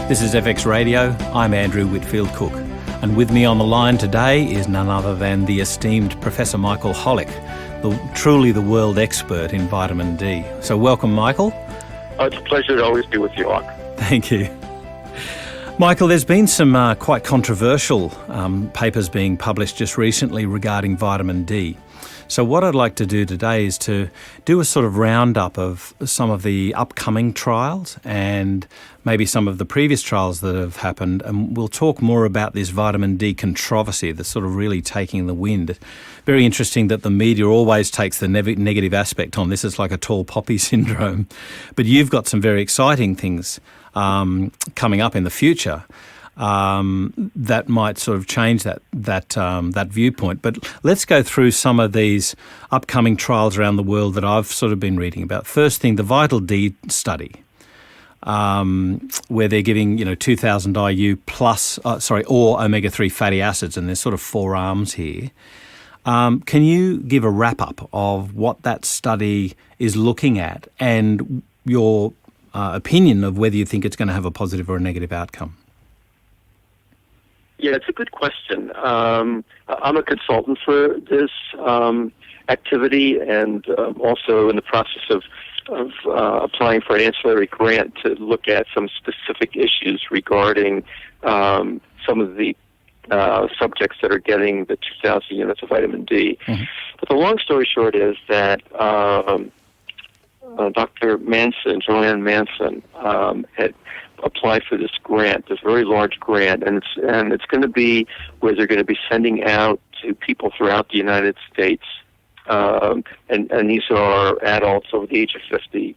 This is FX Radio. I'm Andrew Whitfield Cook. And with me on the line today is none other than the esteemed Professor Michael Holick, truly the world expert in vitamin D. So welcome, Michael. It's a pleasure to always be with you, Hawk. Thank you. Michael, there's been some quite controversial papers being published just recently regarding vitamin D. So what I'd like to do today is to do a sort of roundup of some of the upcoming trials and maybe some of the previous trials that have happened, and we'll talk more about this vitamin D controversy that's sort of really taking the wind. Very interesting that the media always takes the negative aspect on this. It's like a tall poppy syndrome. But you've got some very exciting things coming up in the future that might sort of change that viewpoint. But let's go through some of these upcoming trials around the world that I've sort of been reading about. First thing, the Vital D study, where they're giving 2,000 IU plus or omega-3 fatty acids, and there's sort of four arms here. Can you give a wrap up of what that study is looking at and your opinion of whether you think it's going to have a positive or a negative outcome? Yeah, it's a good question. I'm a consultant for this activity, and also in the process of applying for an ancillary grant to look at some specific issues regarding some of the subjects that are getting the 2,000 units of vitamin D. Mm-hmm. But the long story short is that Dr. Joanne Manson, had applied for this grant, this very large grant, and it's going to be where they're going to be sending out to people throughout the United States, and these are adults over the age of 50,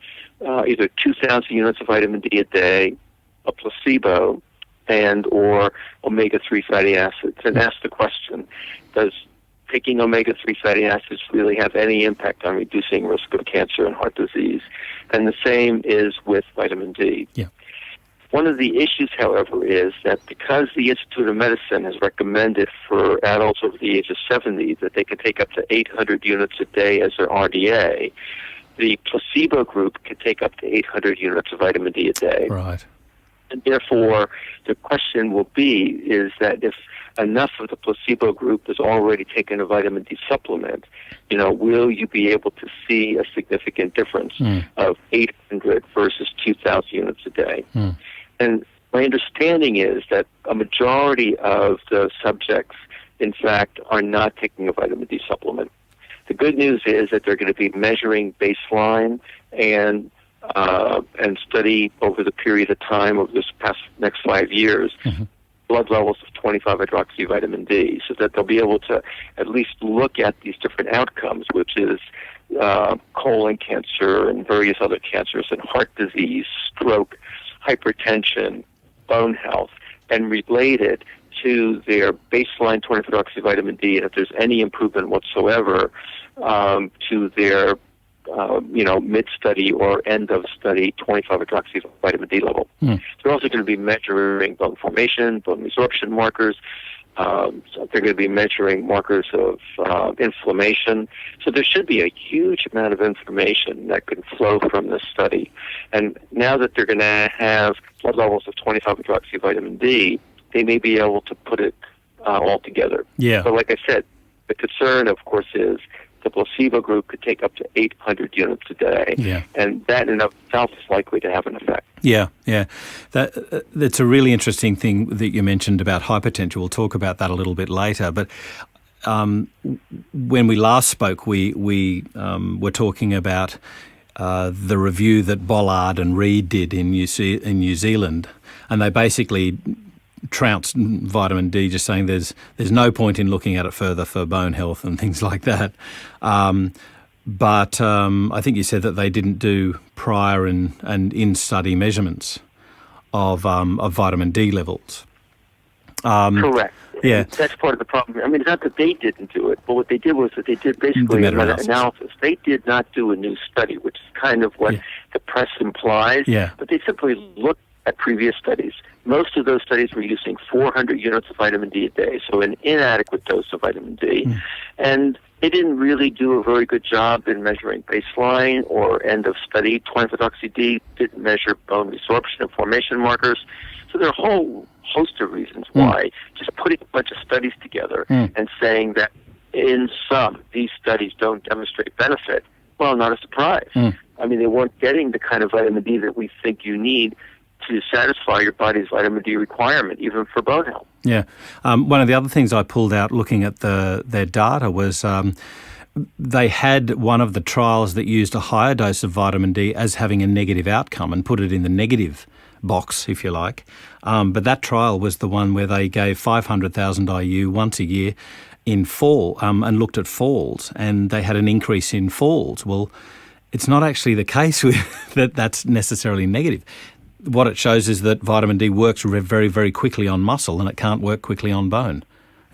either 2,000 units of vitamin D a day, a placebo, and or omega-3 fatty acids, and ask the question, does taking omega-3 fatty acids really have any impact on reducing risk of cancer and heart disease? And the same is with vitamin D. Yeah. One of the issues, however, is that because the Institute of Medicine has recommended for adults over the age of 70 that they can take up to 800 units a day as their RDA, the placebo group can take up to 800 units of vitamin D a day. Right. And therefore, the question will be is that if enough of the placebo group has already taken a vitamin D supplement, will you be able to see a significant difference of 800 versus 2,000 units a day? And my understanding is that a majority of the subjects, in fact, are not taking a vitamin D supplement. The good news is that they're going to be measuring baseline and study over the period of time of this next 5 years, blood levels of 25-hydroxy vitamin D, so that they'll be able to at least look at these different outcomes, which is colon cancer and various other cancers and heart disease, stroke, hypertension, bone health, and relate it to their baseline 25-hydroxy vitamin D, and if there's any improvement whatsoever, to their mid-study or end-of-study 25-hydroxy vitamin D level. They're also going to be measuring bone formation, bone resorption markers. So they're going to be measuring markers of inflammation. So there should be a huge amount of information that can flow from this study. And now that they're going to have blood levels of 25-hydroxy vitamin D, they may be able to put it all together. Yeah. But like I said, the concern, of course, is the placebo group could take up to 800 units a day, and that in itself is likely to have an effect. Yeah. That's a really interesting thing that you mentioned about hypertension. We'll talk about that a little bit later. But when we last spoke, we were talking about the review that Bolland and Reid did in New Zealand, and they basically trounced vitamin D, just saying there's no point in looking at it further for bone health and things like that. But I think you said that they didn't do prior and in-study measurements of vitamin D levels. Correct. Yeah. That's part of the problem. I mean, it's not that they didn't do it, but what they did was that they did basically a meta-analysis. They did not do a new study, which is kind of what the press implies. Yeah. But they simply looked at previous studies. Most of those studies were using 400 units of vitamin D a day, so an inadequate dose of vitamin D. And They didn't really do a very good job in measuring baseline or end of study 20-hydroxy-D, didn't measure bone resorption and formation markers. So there are a whole host of reasons why just putting a bunch of studies together and saying that in some, these studies don't demonstrate benefit, well, not a surprise. I mean, they weren't getting the kind of vitamin D that we think you need to satisfy your body's vitamin D requirement, even for bone health. Yeah. One of the other things I pulled out looking at their data was they had one of the trials that used a higher dose of vitamin D as having a negative outcome and put it in the negative box, if you like. But that trial was the one where they gave 500,000 IU once a year in fall and looked at falls, and they had an increase in falls. Well, it's not actually the case that that's necessarily negative. What it shows is that vitamin D works very, very quickly on muscle, and it can't work quickly on bone.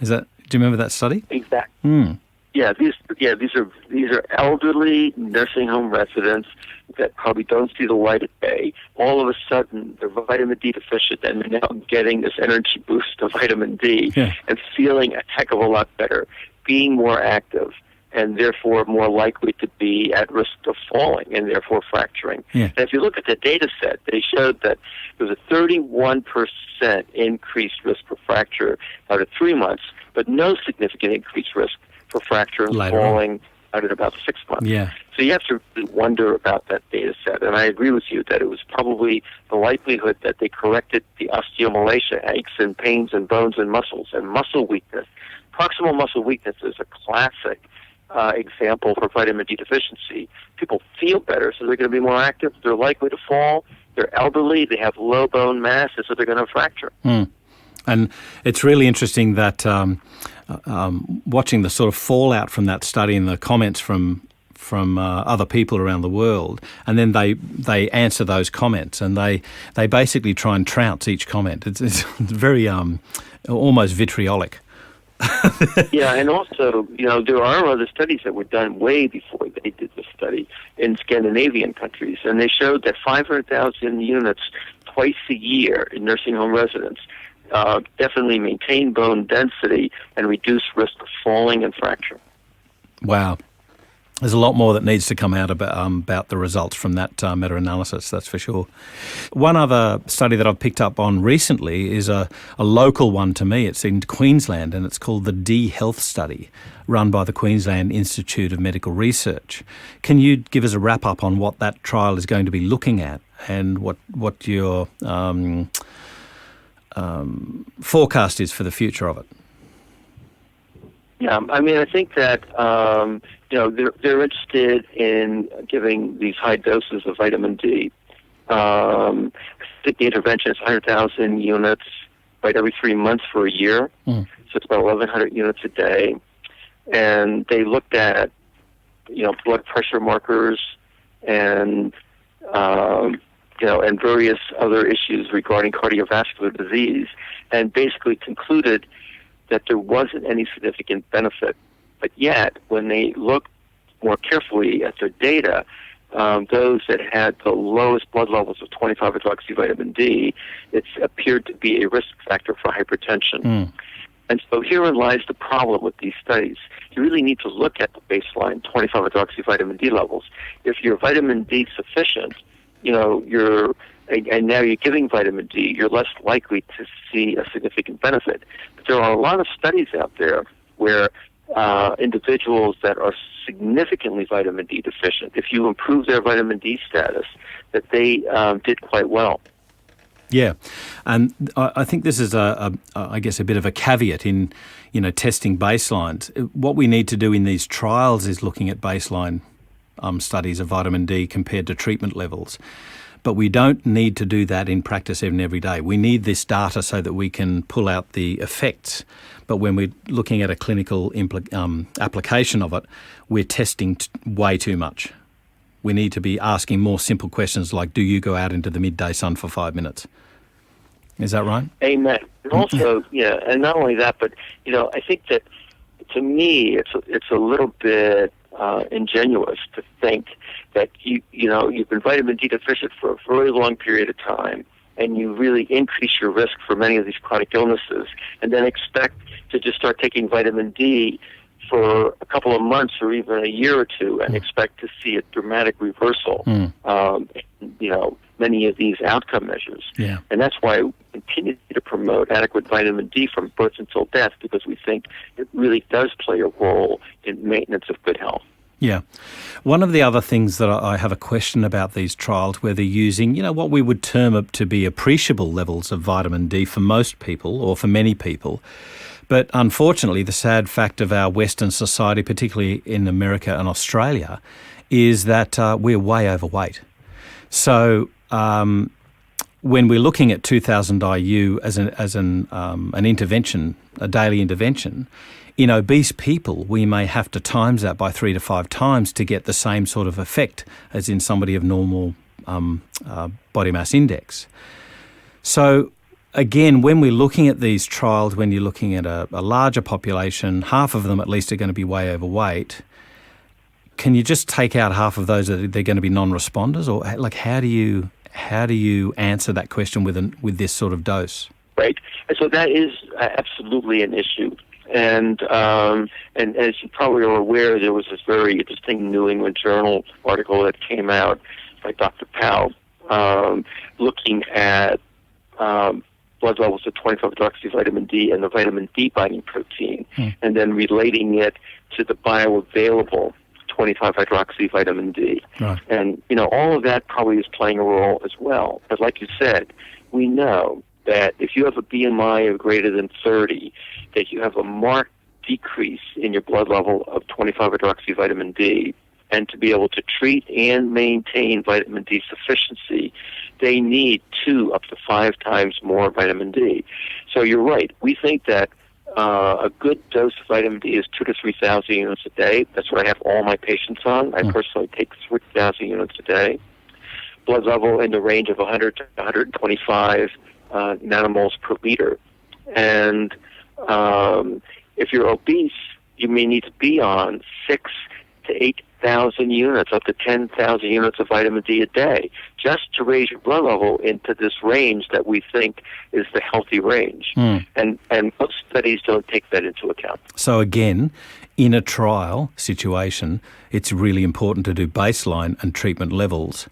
Do you remember that study? Exactly. Yeah, these are elderly nursing home residents that probably don't see the light of day. All of a sudden, they're vitamin D deficient, and they're now getting this energy boost of vitamin D and feeling a heck of a lot better, being more active, and therefore more likely to be at risk of falling and therefore fracturing. And if you look at the data set, they showed that there was a 31% increased risk for fracture out of 3 months, but no significant increased risk for fracture and falling out at about 6 months. So you have to really wonder about that data set. And I agree with you that it was probably the likelihood that they corrected the osteomalacia, aches and pains and bones and muscles, and muscle weakness. Proximal muscle weakness is a classic example for vitamin D deficiency. People feel better, so they're going to be more active. They're likely to fall. They're elderly. They have low bone mass, and so they're going to fracture. And it's really interesting that watching the sort of fallout from that study and the comments from other people around the world, and then they answer those comments, and they basically try and trounce each comment. It's very almost vitriolic. And also, there are other studies that were done way before they did this study in Scandinavian countries, and they showed that 500,000 units twice a year in nursing home residents definitely maintain bone density and reduce risk of falling and fracture. Wow. There's a lot more that needs to come out about the results from that meta-analysis, that's for sure. One other study that I've picked up on recently is a local one to me. It's in Queensland, and it's called the D Health Study, run by the Queensland Institute of Medical Research. Can you give us a wrap-up on what that trial is going to be looking at and what your forecast is for the future of it? Yeah, I mean, I think that they're interested in giving these high doses of vitamin D. I think the intervention is 100,000 units every 3 months for a year, so it's about 1,100 units a day. And they looked at blood pressure markers and and various other issues regarding cardiovascular disease, and basically concluded that there wasn't any significant benefit. But yet, when they looked more carefully at their data, those that had the lowest blood levels of 25-hydroxyvitamin D, it appeared to be a risk factor for hypertension. And so herein lies the problem with these studies. You really need to look at the baseline 25-hydroxyvitamin D levels. If your vitamin D sufficient, and now you're giving vitamin D, you're less likely to see a significant benefit. But there are a lot of studies out there where individuals that are significantly vitamin D deficient, if you improve their vitamin D status, that they did quite well. Yeah, and I think this is I guess a bit of a caveat in testing baselines. What we need to do in these trials is looking at baseline studies of vitamin D compared to treatment levels. But we don't need to do that in practice every day. We need this data so that we can pull out the effects. But when we're looking at a clinical application of it, we're testing way too much. We need to be asking more simple questions like, do you go out into the midday sun for 5 minutes? Is that right? Amen. And also, and not only that, but, I think that to me, it's a little bit ingenuous to think that you've been vitamin D deficient for a very long period of time, and you really increase your risk for many of these chronic illnesses, and then expect to just start taking vitamin D for a couple of months or even a year or two and expect to see a dramatic reversal in, many of these outcome measures. Yeah. And that's why we continue to promote adequate vitamin D from birth until death, because we think it really does play a role in maintenance of good health. Yeah. One of the other things that I have a question about these trials, where they're using, what we would term up to be appreciable levels of vitamin D for most people or for many people. But unfortunately, the sad fact of our Western society, particularly in America and Australia, is that we're way overweight. So when we're looking at 2,000 IU as an intervention, a daily intervention, in obese people, we may have to times that by 3 to 5 times to get the same sort of effect as in somebody of normal body mass index. So again, when we're looking at these trials, when you're looking at a larger population, half of them at least are going to be way overweight. Can you just take out half of those that they're going to be non-responders, or how do you answer that question with this sort of dose? Right, and so that is absolutely an issue. And as you probably are aware, there was this very interesting New England Journal article that came out by Dr. Powell looking at blood levels of 25-hydroxyvitamin D and the vitamin D binding protein, and then relating it to the bioavailable 25-hydroxyvitamin D. Right. And, all of that probably is playing a role as well. But like you said, we know that if you have a BMI of greater than 30, that you have a marked decrease in your blood level of 25-hydroxyvitamin D. And to be able to treat and maintain vitamin D sufficiency, they need 2 up to 5 times more vitamin D. So you're right. We think that a good dose of vitamin D is 2,000 to 3,000 units a day. That's what I have all my patients on. I personally take 3,000 units a day. Blood level in the range of 100 to 125 nanomoles per liter. And if you're obese, you may need to be on 6,000 to 8,000 units, up to 10,000 units of vitamin D a day, just to raise your blood level into this range that we think is the healthy range. And most studies don't take that into account. So again, in a trial situation, it's really important to do baseline and treatment levels.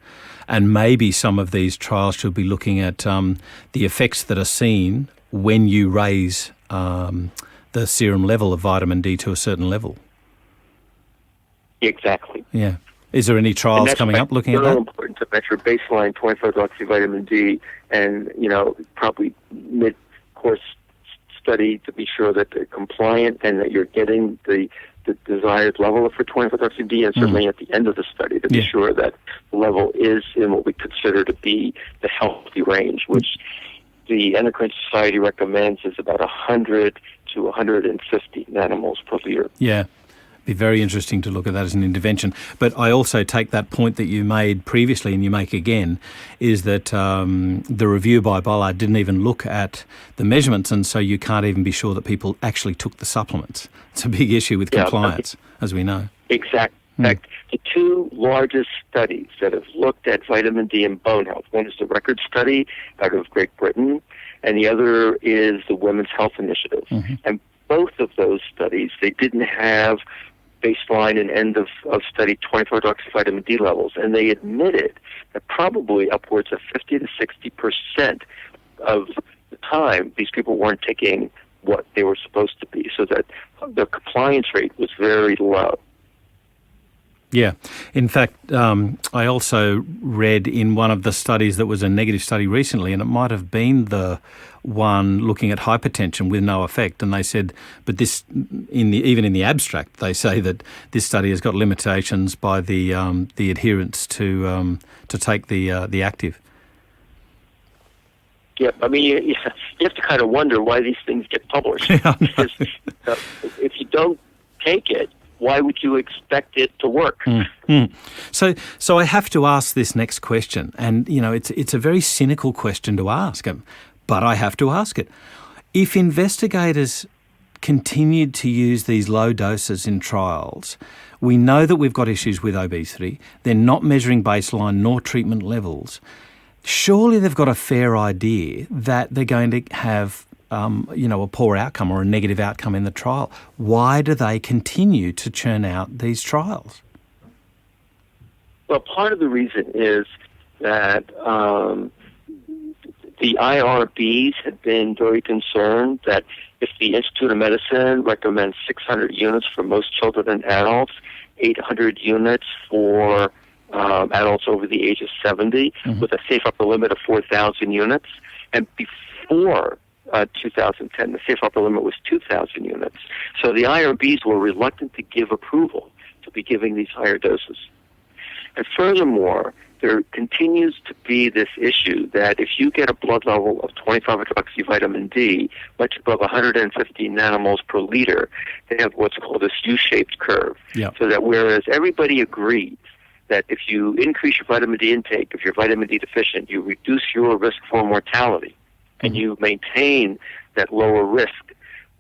And maybe some of these trials should be looking at the effects that are seen when you raise the serum level of vitamin D to a certain level. Exactly. Yeah. Is there any trials coming up looking at that? It's very important to measure baseline 25-hydroxyvitamin D and, probably mid-course study to be sure that they're compliant and that you're getting the desired level for 25-hydroxy D, and certainly at the end of the study to be sure that the level is in what we consider to be the healthy range, which the Endocrine Society recommends is about 100 to 150 nanomoles per liter. Yeah. Be very interesting to look at that as an intervention. But I also take that point that you made previously and you make again, is that the review by Bolland didn't even look at the measurements, and so you can't even be sure that people actually took the supplements. It's a big issue with compliance, as we know. Exactly. In fact, the 2 largest studies that have looked at vitamin D and bone health, one is the RECORD study out of Great Britain, and the other is the Women's Health Initiative. And both of those studies, they didn't have baseline and end of study 24-hydroxyvitamin D levels, and they admitted that probably upwards of 50 to 60% of the time these people weren't taking what they were supposed to be, so that the compliance rate was very low. Yeah. In fact, I also read in one of the studies that was a negative study recently, and it might have been the one looking at hypertension with no effect, and they said, but this, even in the abstract, they say that this study has got limitations by the adherence to take the active. Yeah, I mean, you have to kind of wonder why these things get published. Because if you don't take it, why would you expect it to work? So I have to ask this next question, and it's a very cynical question to ask, but I have to ask it. If investigators continued to use these low doses in trials, we know that we've got issues with obesity. They're not measuring baseline nor treatment levels. Surely they've got a fair idea that they're going to have a poor outcome or a negative outcome in the trial. Why do they continue to churn out these trials? Well, part of the reason is that the IRBs have been very concerned that if the Institute of Medicine recommends 600 units for most children and adults, 800 units for adults over the age of 70, with a safe upper limit of 4,000 units, and before 2010, the safe upper limit was 2,000 units. So the IRBs were reluctant to give approval to be giving these higher doses. And furthermore, there continues to be this issue that if you get a blood level of 25-hydroxyvitamin D, much above 150 nanomoles per liter, they have what's called this U-shaped curve. Yep. So that whereas everybody agrees that if you increase your vitamin D intake, if you're vitamin D deficient, you reduce your risk for mortality, and you maintain that lower risk.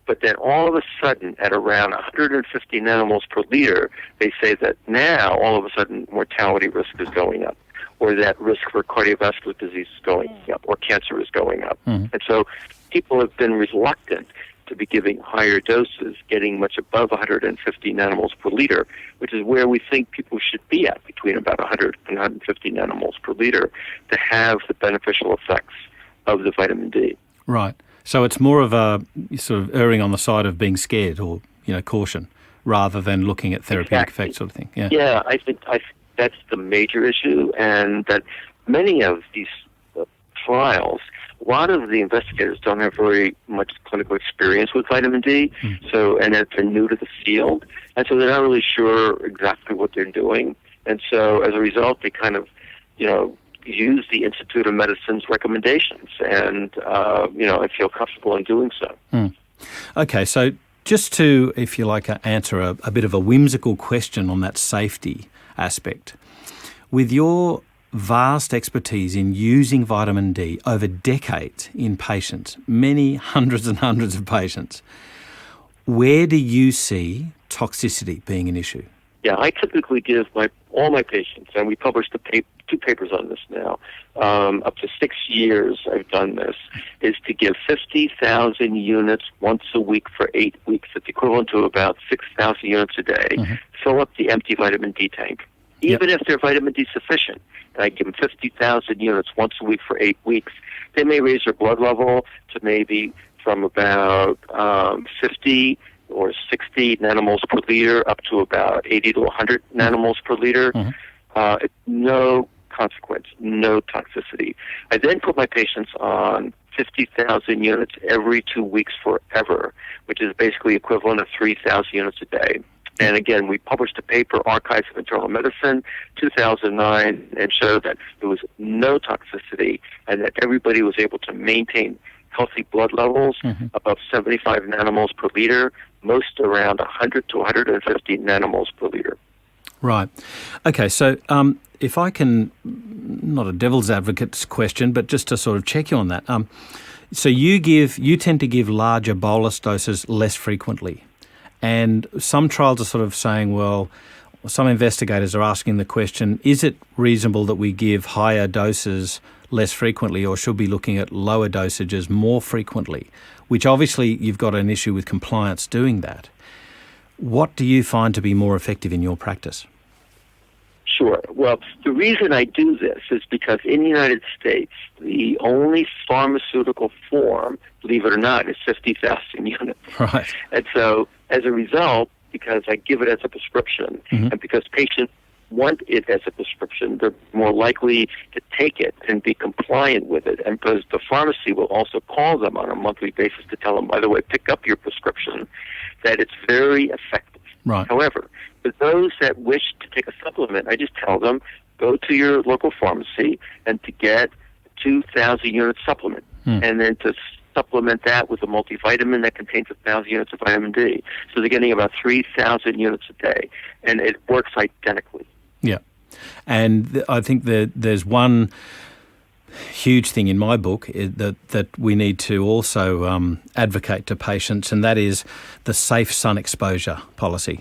But then all of a sudden, at around 150 nanomoles per liter, they say that now all of a sudden mortality risk is going up, or that risk for cardiovascular disease is going up, or cancer is going up. And so people have been reluctant to be giving higher doses, getting much above 150 nanomoles per liter, which is where we think people should be at, between about 100 and 150 nanomoles per liter, to have the beneficial effects of the vitamin D. Right. So it's more of a sort of erring on the side of being scared or, caution, rather than looking at therapeutic effects sort of thing. Yeah, I think that's the major issue, and that many of these trials, a lot of the investigators don't have very much clinical experience with vitamin D, and they're new to the field, and so they're not really sure exactly what they're doing. And so as a result, they kind of, use the Institute of Medicine's recommendations and feel comfortable in doing so. Okay, so just to, if you like, answer a bit of a whimsical question on that safety aspect, with your vast expertise in using vitamin D over decades in patients, many hundreds and hundreds of patients, where do you see toxicity being an issue? Yeah, I typically give all my patients, and we published two papers on this now, up to 6 years I've done this, is to give 50,000 units once a week for 8 weeks. It's equivalent to about 6,000 units a day. Fill up the empty vitamin D tank. Even if they're vitamin D sufficient, and I give them 50,000 units once a week for 8 weeks, they may raise their blood level to maybe from about 50 or 60 nanomoles per liter up to about 80 to 100 nanomoles per liter. No consequence, no toxicity. I then put my patients on 50,000 units every 2 weeks forever, which is basically equivalent of 3,000 units a day. And again, we published a paper, Archives of Internal Medicine, 2009, and showed that there was no toxicity and that everybody was able to maintain healthy blood levels above 75 nanomoles per liter, most around 100 to 150 nanomoles per liter. Right. Okay, so if I can, not a devil's advocate's question, but just to sort of check you on that. So you tend to give larger bolus doses less frequently. And some trials are sort of saying, well, some investigators are asking the question, is it reasonable that we give higher doses less frequently, or should be looking at lower dosages more frequently? Which obviously you've got an issue with compliance doing that. What do you find to be more effective in your practice? Sure. Well, the reason I do this is because in the United States, the only pharmaceutical form, believe it or not, is 50,000 units. Right. And so, as a result, because I give it as a prescription, and because patients want it as a prescription, they're more likely to take it and be compliant with it. And because the pharmacy will also call them on a monthly basis to tell them, by the way, pick up your prescription, that it's very effective. Right. However, for those that wish to take a supplement, I just tell them, go to your local pharmacy and to get 2,000 unit supplement, and then to supplement that with a multivitamin that contains 1,000 units of vitamin D. So they're getting about 3,000 units a day, and it works identically. Yeah. And I think that there's one huge thing in my book that we need to also advocate to patients, and that is the safe sun exposure policy.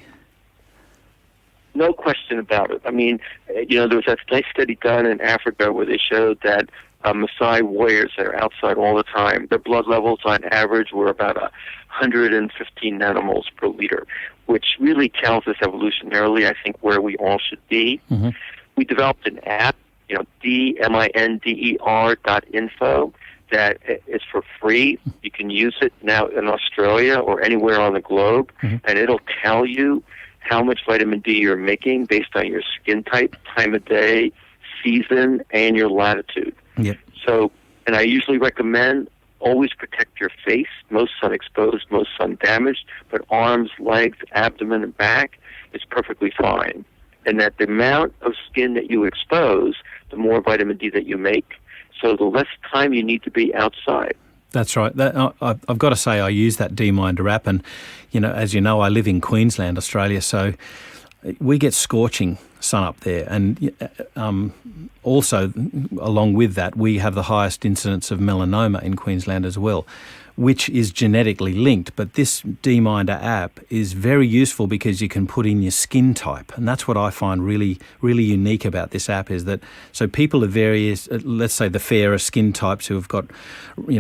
No question about it. I mean, there was that nice study done in Africa where they showed that Maasai warriors that are outside all the time. Their blood levels on average were about 115 nanomoles per liter, which really tells us evolutionarily, I think, where we all should be. Mm-hmm. We developed an app, DMINDER.info, that is for free. You can use it now in Australia or anywhere on the globe, and it'll tell you how much vitamin D you're making based on your skin type, time of day, season, and your latitude. Yep. So, and I usually recommend always protect your face, most sun exposed, most sun damaged, but arms, legs, abdomen, and back is perfectly fine. And that the amount of skin that you expose, the more vitamin D that you make. So the less time you need to be outside. That's right. I've got to say I use that D-Minder app, and, as you know, I live in Queensland, Australia, so we get scorching sun up there. And also, along with that, we have the highest incidence of melanoma in Queensland as well, which is genetically linked. But this D-Minder app is very useful because you can put in your skin type. And that's what I find really, really unique about this app, is that so people of various, let's say the fairer skin types who have got,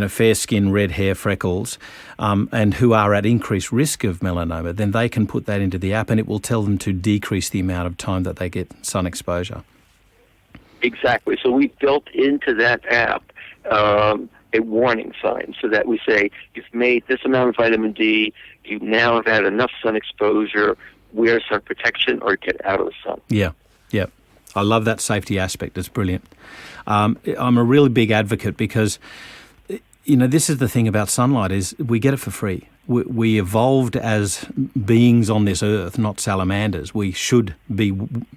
fair skin, red hair, freckles, and who are at increased risk of melanoma, then they can put that into the app and it will tell them to decrease the amount of time that they get sun exposure. Exactly. So we built into that app a warning sign, so that we say, you've made this amount of vitamin D, you now have had enough sun exposure, wear sun protection or get out of the sun. Yeah. I love that safety aspect. It's brilliant. I'm a really big advocate because, this is the thing about sunlight, is we get it for free. We evolved as beings on this earth, not salamanders. We should be,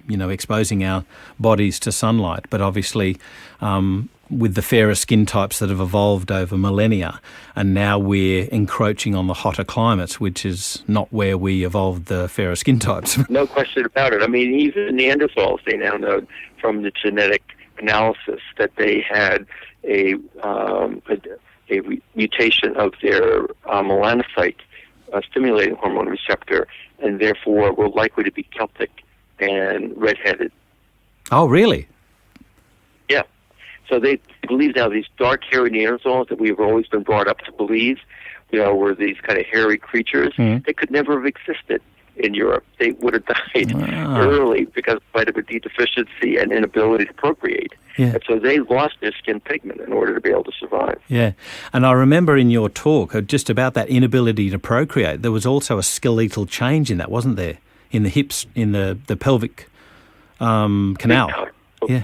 exposing our bodies to sunlight, but obviously with the fairer skin types that have evolved over millennia, and now we're encroaching on the hotter climates, which is not where we evolved the fairer skin types. No question about it. I mean, even Neanderthals, they now know from the genetic analysis that they had a mutation of their melanocyte stimulating hormone receptor, and therefore were likely to be Celtic and redheaded. Oh, really? Yeah. So they believe now these dark, hairy Neanderthals that we've always been brought up to believe, were these kind of hairy creatures. They could never have existed in Europe. They would have died early because of vitamin D deficiency and inability to procreate. Yeah. And so they lost their skin pigment in order to be able to survive. Yeah. And I remember in your talk just about that inability to procreate, there was also a skeletal change in that, wasn't there? In the hips, in the pelvic canal. Yeah.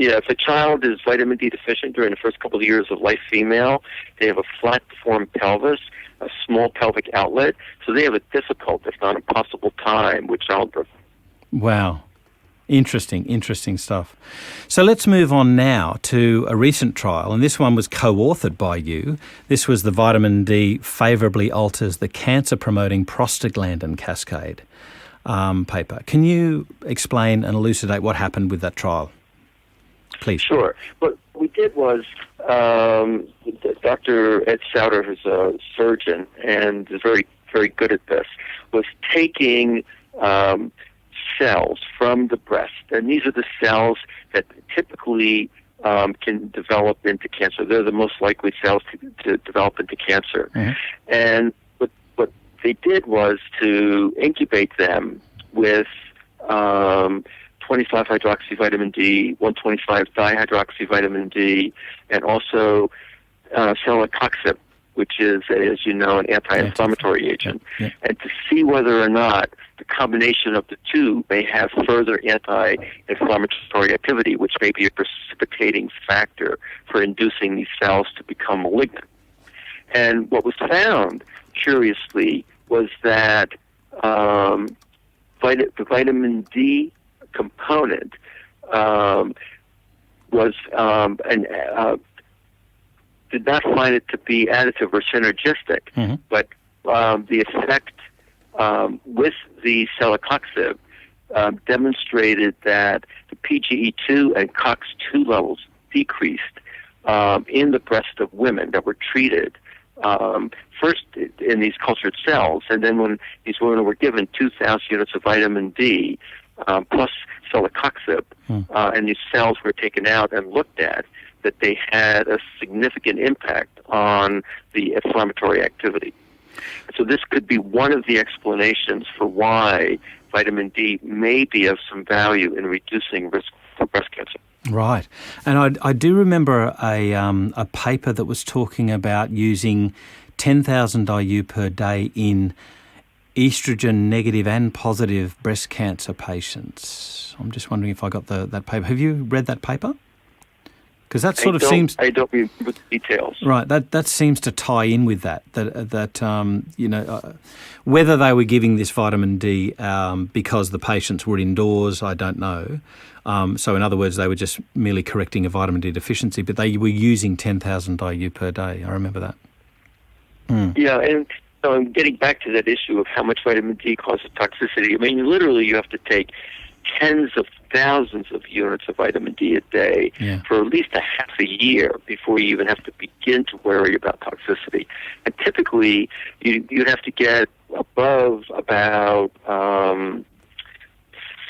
If a child is vitamin D deficient during the first couple of years of life, female, they have a flat deformed pelvis, a small pelvic outlet, so they have a difficult, if not impossible, time with childbirth. Wow. Interesting stuff. So let's move on now to a recent trial, and this one was co-authored by you. This was the vitamin D favourably alters the cancer-promoting prostaglandin cascade paper. Can you explain and elucidate what happened with that trial, please? Sure. What we did was Dr. Ed Sauter, who's a surgeon and is very, very good at this, was taking cells from the breast, and these are the cells that typically can develop into cancer. They're the most likely cells to develop into cancer. Mm-hmm. And what they did was to incubate them with 25-hydroxyvitamin D, 125-dihydroxyvitamin D, and also celecoxib, which is, as you know, an anti-inflammatory agent, and to see whether or not the combination of the two may have further anti-inflammatory activity, which may be a precipitating factor for inducing these cells to become malignant. And what was found, curiously, was that the vitamin D component was did not find it to be additive or synergistic, but the effect with the celecoxib demonstrated that the PGE2 and COX2 levels decreased in the breast of women that were treated, first in these cultured cells, and then when these women were given 2,000 units of vitamin D plus celecoxib, and these cells were taken out and looked at, that they had a significant impact on the inflammatory activity. So this could be one of the explanations for why vitamin D may be of some value in reducing risk for breast cancer. Right. And I do remember a paper that was talking about using 10,000 IU per day in estrogen negative and positive breast cancer patients. I'm just wondering if I got that paper. Have you read that paper? Because that sort of seems... I don't read the details. Right, that seems to tie in with that whether they were giving this vitamin D because the patients were indoors, I don't know. So in other words, they were just merely correcting a vitamin D deficiency, but they were using 10,000 IU per day. I remember that. Yeah, and so I'm getting back to that issue of how much vitamin D causes toxicity. I mean, literally you have to take tens of thousands of units of vitamin D a day for at least a half a year before you even have to begin to worry about toxicity. And typically, you'd have to get above about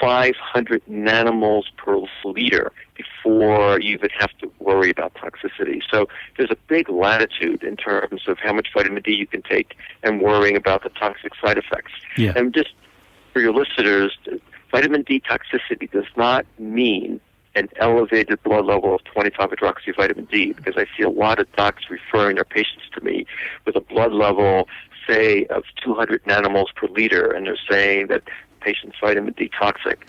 500 nanomoles per liter before you even have to worry about toxicity. So there's a big latitude in terms of how much vitamin D you can take and worrying about the toxic side effects. Yeah. And just for your listeners, vitamin D toxicity does not mean an elevated blood level of 25-hydroxyvitamin D, because I see a lot of docs referring their patients to me with a blood level, say, of 200 nanomoles per liter, and they're saying that the patient's vitamin D toxic.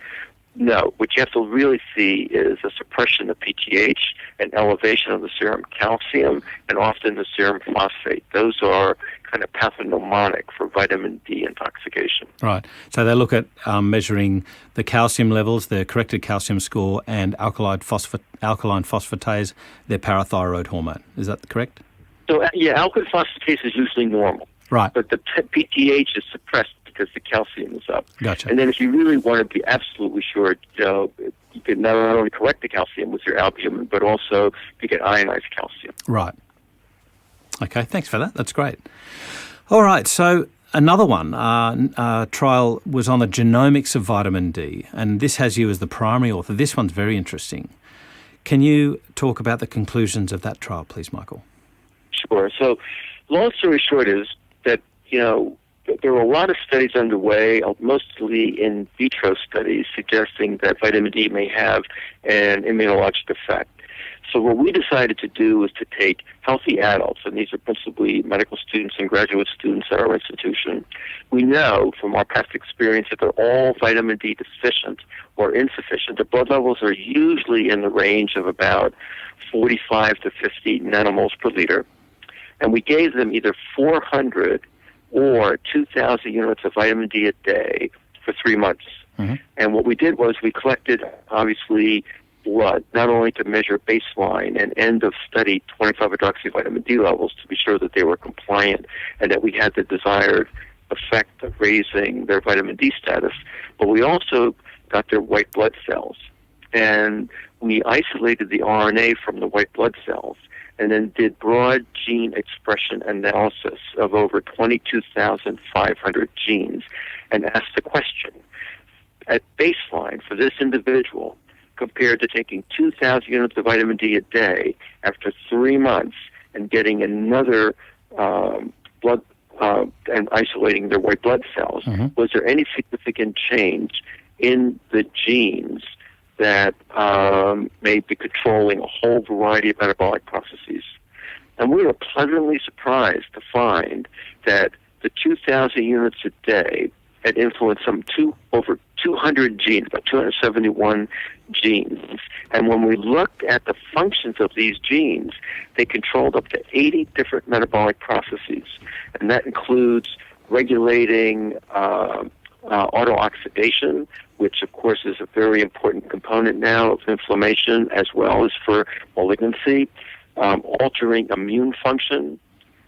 No, what you have to really see is a suppression of PTH, an elevation of the serum calcium, and often the serum phosphate. Those are kind of pathognomonic for vitamin D intoxication. Right. So they look at measuring the calcium levels, the corrected calcium score, and alkaline phosphatase, their parathyroid hormone. Is that correct? So, alkaline phosphatase is usually normal. Right. But the PTH is suppressed because the calcium is up. Gotcha. And then if you really want to be absolutely sure, you can not only correct the calcium with your albumin, but also you get ionized calcium. Right. Okay, thanks for that. That's great. All right, so another one, trial was on the genomics of vitamin D, and this has you as the primary author. This one's very interesting. Can you talk about the conclusions of that trial, please, Michael? Sure. So, long story short is that, there were a lot of studies underway, mostly in vitro studies, suggesting that vitamin D may have an immunologic effect. So what we decided to do was to take healthy adults, and these are principally medical students and graduate students at our institution. We know from our past experience that they're all vitamin D deficient or insufficient. Their blood levels are usually in the range of about 45 to 50 nanomoles per liter. And we gave them either 400 or 2,000 units of vitamin D a day for 3 months. Mm-hmm. And what we did was we collected, obviously, blood, not only to measure baseline and end of study 25-hydroxyvitamin D levels to be sure that they were compliant and that we had the desired effect of raising their vitamin D status, but we also got their white blood cells. And we isolated the RNA from the white blood cells and then did broad gene expression analysis of over 22,500 genes and asked the question, at baseline for this individual, compared to taking 2,000 units of vitamin D a day after 3 months and getting another blood and isolating their white blood cells, was there any significant change in the genes that may be controlling a whole variety of metabolic processes? And we were pleasantly surprised to find that the 2,000 units a day had influenced over 200 genes, about 271 genes. And when we looked at the functions of these genes, they controlled up to 80 different metabolic processes. And that includes regulating autooxidation, which of course is a very important component now of inflammation as well as for malignancy, altering immune function,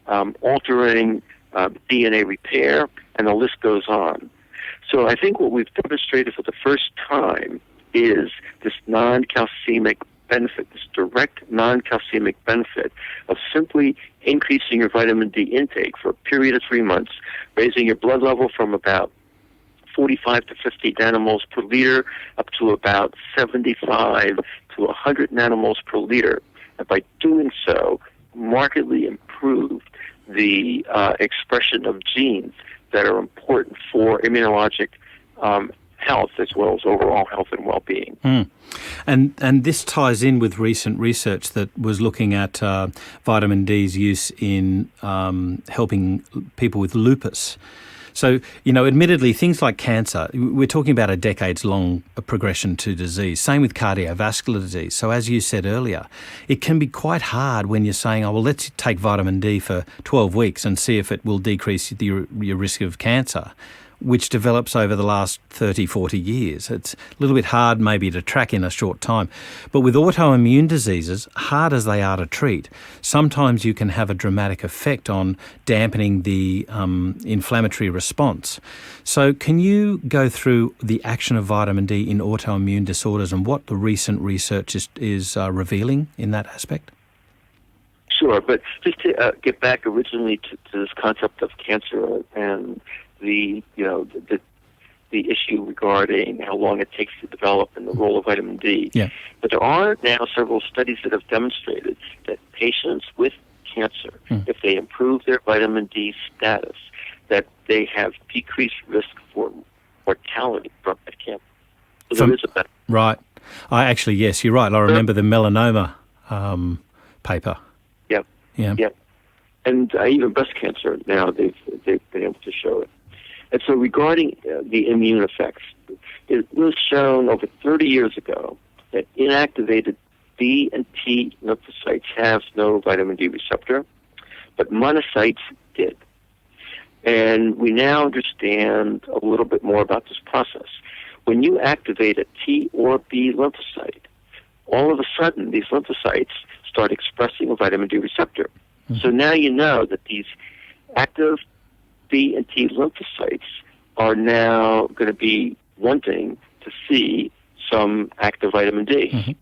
altering DNA repair, and the list goes on. So I think what we've demonstrated for the first time is this non-calcemic benefit, this direct non-calcemic benefit of simply increasing your vitamin D intake for a period of 3 months, raising your blood level from about 45 to 50 nanomoles per liter up to about 75 to 100 nanomoles per liter. and by doing so, markedly improved the expression of genes that are important for immunologic health as well as overall health and well-being. And this ties in with recent research that was looking at vitamin D's use in helping people with lupus. So, admittedly, things like cancer, we're talking about a decades-long progression to disease. Same with cardiovascular disease. So as you said earlier, it can be quite hard when you're saying, let's take vitamin D for 12 weeks and see if it will decrease your risk of cancer, which develops over the last 30, 40 years. It's a little bit hard maybe to track in a short time. But with autoimmune diseases, hard as they are to treat, sometimes you can have a dramatic effect on dampening the inflammatory response. So can you go through the action of vitamin D in autoimmune disorders and what the recent research is revealing in that aspect? Sure, but just to get back originally to this concept of cancer and the issue regarding how long it takes to develop and the role of vitamin D. Yeah. But there are now several studies that have demonstrated that patients with cancer, if they improve their vitamin D status, that they have decreased risk for mortality from that cancer. So there is a benefit. Right. Yes, you're right. I remember the melanoma paper. Yep. Yeah. Yep. And even breast cancer now, they've been able to show it. And so regarding the immune effects, it was shown over 30 years ago that inactivated B and T lymphocytes have no vitamin D receptor, but monocytes did. And we now understand a little bit more about this process. When you activate a T or B lymphocyte, all of a sudden these lymphocytes start expressing a vitamin D receptor. So now you know that these active B and T lymphocytes are now going to be wanting to see some active vitamin D.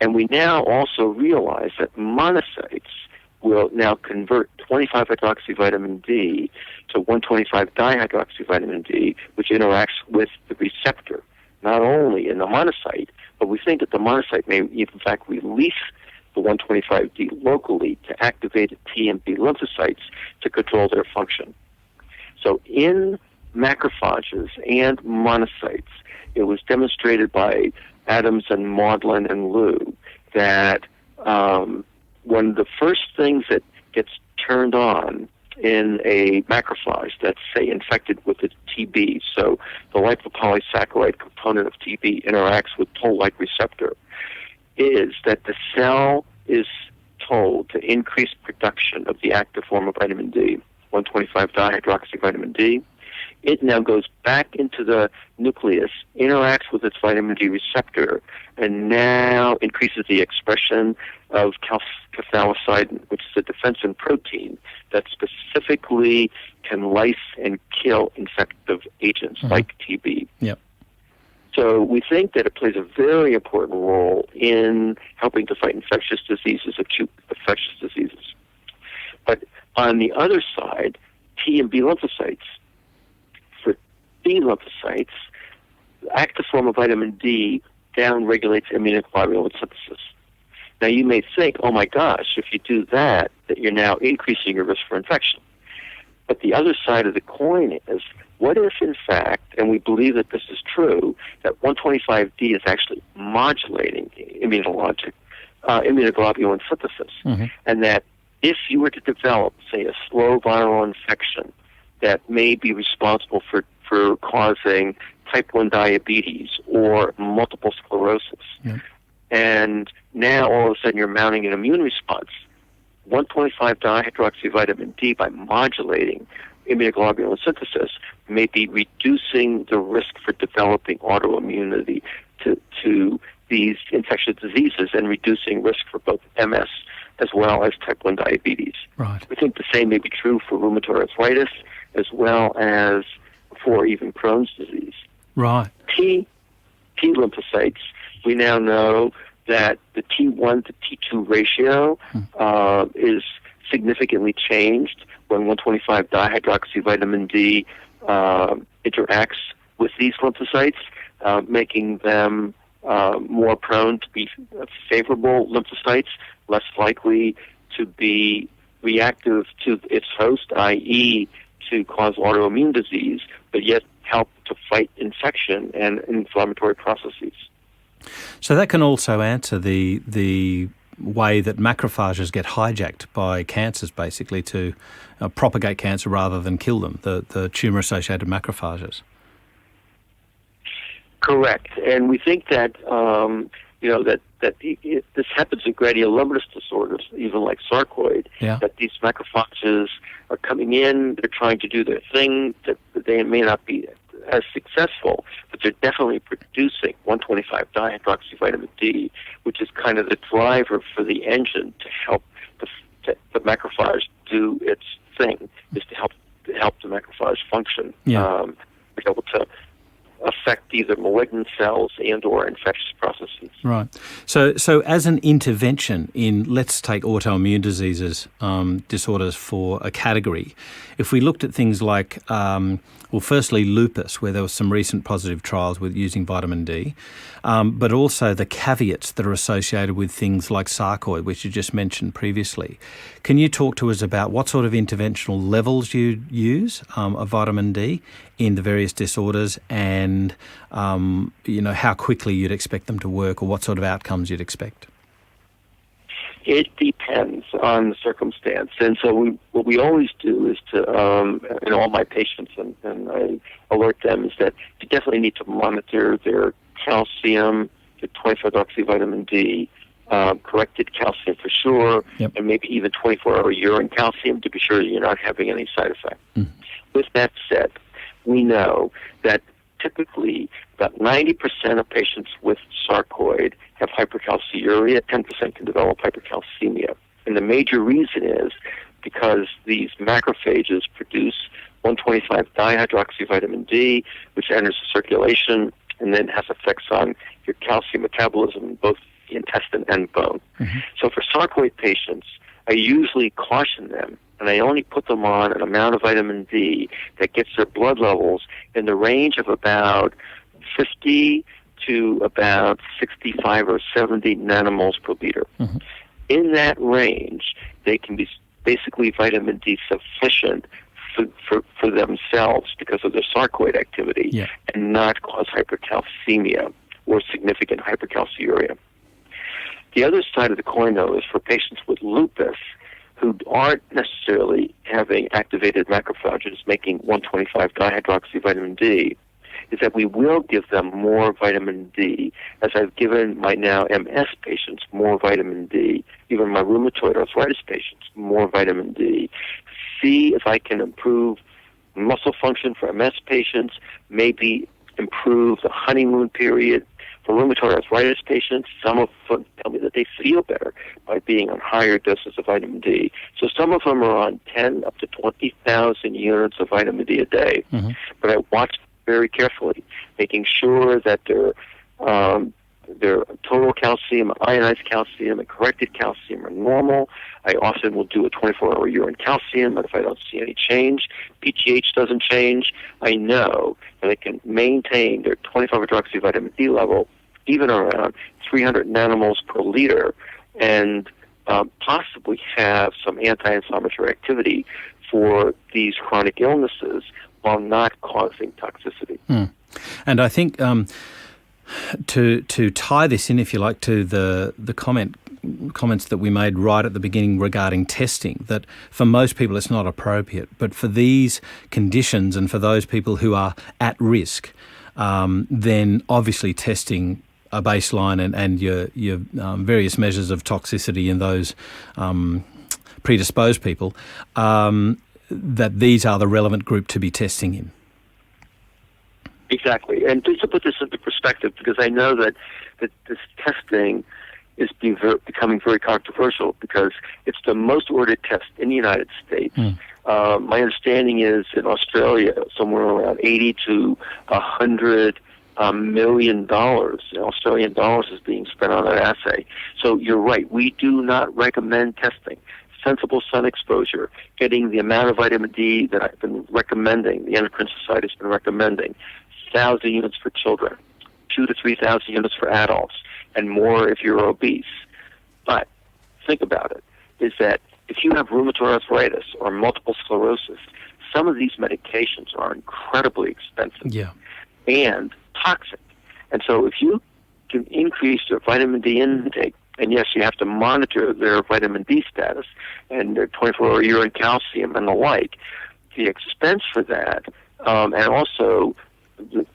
And we now also realize that monocytes will now convert 25-hydroxyvitamin D to 1,25-dihydroxyvitamin D, which interacts with the receptor, not only in the monocyte, but we think that the monocyte may in fact release the 125D locally to activate the T and B lymphocytes to control their function. So in macrophages and monocytes, it was demonstrated by Adams and Maudlin and Liu that one of the first things that gets turned on in a macrophage that's, say, infected with a TB, so the lipopolysaccharide component of TB interacts with toll-like receptor, is that the cell is told to increase production of the active form of vitamin D, 1,25-dihydroxyvitamin D. It now goes back into the nucleus, interacts with its vitamin D receptor, and now increases the expression of cathalicidin, which is a defensin protein that specifically can lyse and kill infective agents like TB. Yep. So we think that it plays a very important role in helping to fight infectious diseases, acute infectious diseases. But on the other side, T and B lymphocytes. For B lymphocytes, the active form of vitamin D downregulates immunoglobulin synthesis. Now you may think, oh my gosh, if you do that you're now increasing your risk for infection. But the other side of the coin is, what if in fact, and we believe that this is true, that 125D is actually modulating immunoglobulin synthesis, and that if you were to develop, say, a slow viral infection that may be responsible for causing type 1 diabetes or multiple sclerosis, and now all of a sudden you're mounting an immune response, 1,25-dihydroxyvitamin D, by modulating immunoglobulin synthesis, may be reducing the risk for developing autoimmunity to these infectious diseases and reducing risk for both MS as well as type 1 diabetes. Right. We think the same may be true for rheumatoid arthritis as well as for even Crohn's disease. Right. T lymphocytes, we now know that the T1 to T2 ratio is significantly changed when 125-dihydroxyvitamin D interacts with these lymphocytes, making them more prone to be favorable lymphocytes less likely to be reactive to its host, i.e., to cause autoimmune disease, but yet help to fight infection and inflammatory processes. So that can also answer the way that macrophages get hijacked by cancers, basically, to propagate cancer rather than kill them, the tumour-associated macrophages. Correct. And we think that, this happens in granulomatous disorders, even like sarcoid, that these macrophages are coming in, they're trying to do their thing, that they may not be as successful, but they're definitely producing 1,25-dihydroxyvitamin D, which is kind of the driver for the engine to help the macrophage do its thing, is to help the macrophage function, be able to affect either malignant cells and or infectious processes. Right. So as an intervention in, let's take autoimmune diseases, disorders for a category, if we looked at things like, firstly lupus, where there were some recent positive trials with using vitamin D, but also the caveats that are associated with things like sarcoid, which you just mentioned previously. Can you talk to us about what sort of interventional levels you use of vitamin D in the various disorders, and how quickly you'd expect them to work, or what sort of outcomes you'd expect? It depends on the circumstance. And so what we always do is to, all my patients, and I alert them, is that you definitely need to monitor their calcium, their 25-hydroxyvitamin D, corrected calcium for sure, and maybe even 24-hour urine calcium to be sure that you're not having any side effects. With that said, we know that typically about 90% of patients with sarcoid have hypercalciuria, 10% can develop hypercalcemia. And the major reason is because these macrophages produce 1,25-dihydroxyvitamin D, which enters the circulation and then has effects on your calcium metabolism in both the intestine and bone. So for sarcoid patients, I usually caution them, and I only put them on an amount of vitamin D that gets their blood levels in the range of about 50 to about 65 or 70 nanomoles per liter. In that range, they can be basically vitamin D sufficient for themselves because of their sarcoid activity and not cause hypercalcemia or significant hypercalciuria. The other side of the coin, though, is for patients with lupus who aren't necessarily having activated macrophages making 1,25-dihydroxyvitamin D, is that we will give them more vitamin D, as I've given my now MS patients more vitamin D, even my rheumatoid arthritis patients more vitamin D. See if I can improve muscle function for MS patients, maybe improve the honeymoon period. For rheumatoid arthritis patients, some of them tell me that they feel better by being on higher doses of vitamin D. So some of them are on 10 up to 20,000 units of vitamin D a day. But I watch very carefully, making sure that their total calcium, ionized calcium, and corrected calcium are normal. I often will do a 24-hour urine calcium, and if I don't see any change, PTH doesn't change, I know that I can maintain their 25-hydroxyvitamin D level even around 300 nanomoles per liter, and possibly have some anti-inflammatory activity for these chronic illnesses while not causing toxicity. And I think to tie this in, if you like, to the comments that we made right at the beginning regarding testing, that for most people it's not appropriate, but for these conditions and for those people who are at risk, then obviously testing a baseline and your various measures of toxicity in those predisposed people, that these are the relevant group to be testing in. Exactly. And just to put this into perspective, because I know that this testing is becoming very controversial because it's the most ordered test in the United States. My understanding is in Australia, somewhere around 80 to 100 $1 million Australian dollars is being spent on that assay. So you're right. We do not recommend testing. Sensible sun exposure, getting the amount of vitamin D that I've been recommending, the Endocrine Society has been recommending, 1,000 units for children, 2,000 to 3,000 units for adults, and more if you're obese. But think about it, is that if you have rheumatoid arthritis or multiple sclerosis, some of these medications are incredibly expensive and toxic. And so if you can increase their vitamin D intake, and yes, you have to monitor their vitamin D status and their 24-hour urine calcium and the like, the expense for that, and also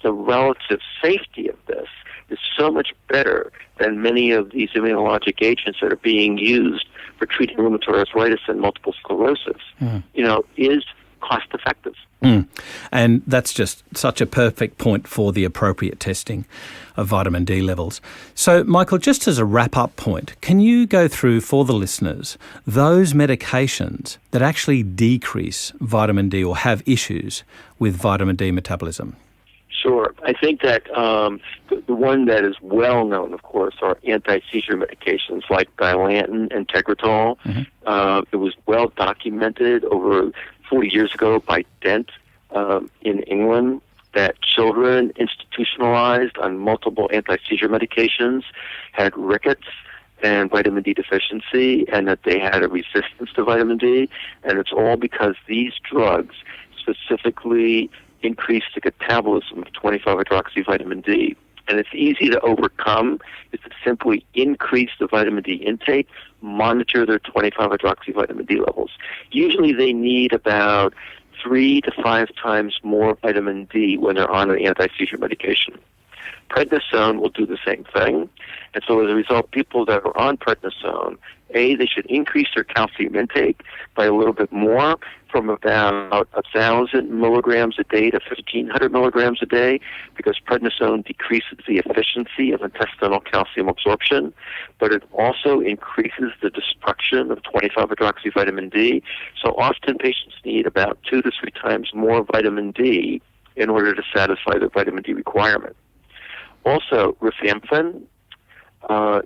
the relative safety of this is so much better than many of these immunologic agents that are being used for treating rheumatoid arthritis and multiple sclerosis, is cost effective. And that's just such a perfect point for the appropriate testing of vitamin D levels. So, Michael, just as a wrap-up point, can you go through for the listeners those medications that actually decrease vitamin D or have issues with vitamin D metabolism? Sure. I think that the one that is well known, of course, are anti-seizure medications like Dilantin and Tegretol. It was well documented over 40 years ago by Dent in England that children institutionalized on multiple anti-seizure medications had rickets and vitamin D deficiency, and that they had a resistance to vitamin D. And it's all because these drugs specifically increase the catabolism of 25-hydroxyvitamin D. And it's easy to overcome is to simply increase the vitamin D intake, monitor their 25-hydroxyvitamin D levels. Usually they need about 3 to 5 times more vitamin D when they're on an anti-seizure medication. Prednisone will do the same thing. And so as a result, people that are on prednisone, they should increase their calcium intake by a little bit more, from about 1,000 milligrams a day to 1,500 milligrams a day, because prednisone decreases the efficiency of intestinal calcium absorption, but it also increases the destruction of 25-hydroxyvitamin D. So often patients need about 2 to 3 times more vitamin D in order to satisfy their vitamin D requirement. Also, rifampin,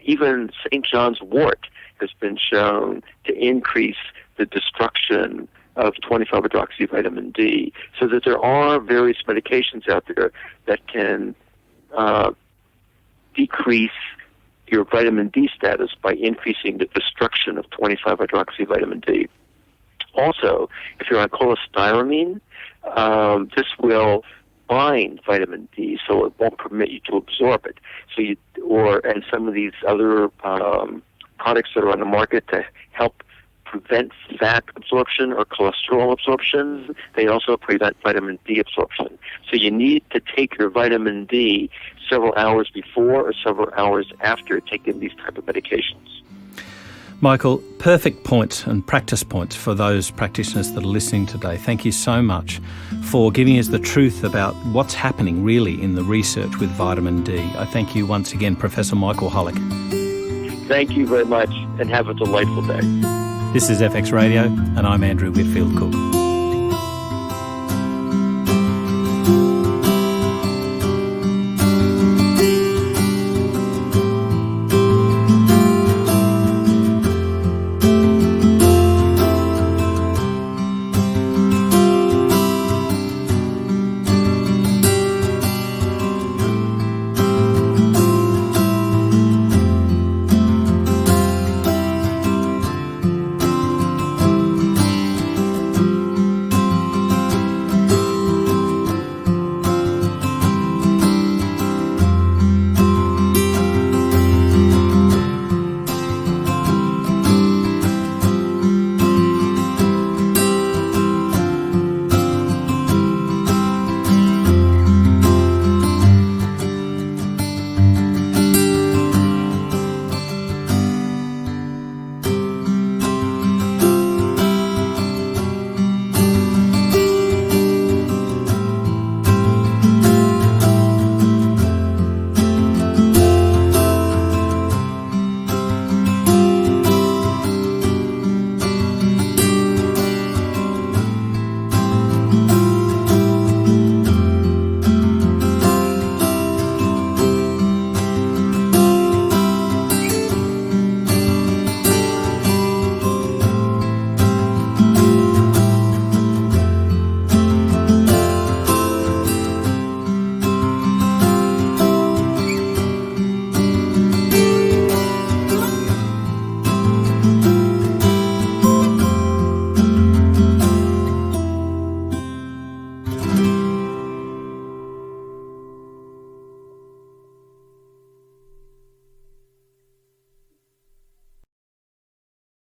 even St. John's wort has been shown to increase the destruction of 25-hydroxyvitamin D, so that there are various medications out there that can decrease your vitamin D status by increasing the destruction of 25-hydroxyvitamin D. Also, if you're on cholestyramine, this will bind vitamin D, so it won't permit you to absorb it. And some of these other products that are on the market to help prevent fat absorption or cholesterol absorption, they also prevent vitamin D absorption. So you need to take your vitamin D several hours before or several hours after taking these type of medications. Michael, perfect points and practice points for those practitioners that are listening today. Thank you so much for giving us the truth about what's happening really in the research with vitamin D. I thank you once again, Professor Michael Holick. Thank you very much, and have a delightful day. This is FX Radio, and I'm Andrew Whitfield Cook.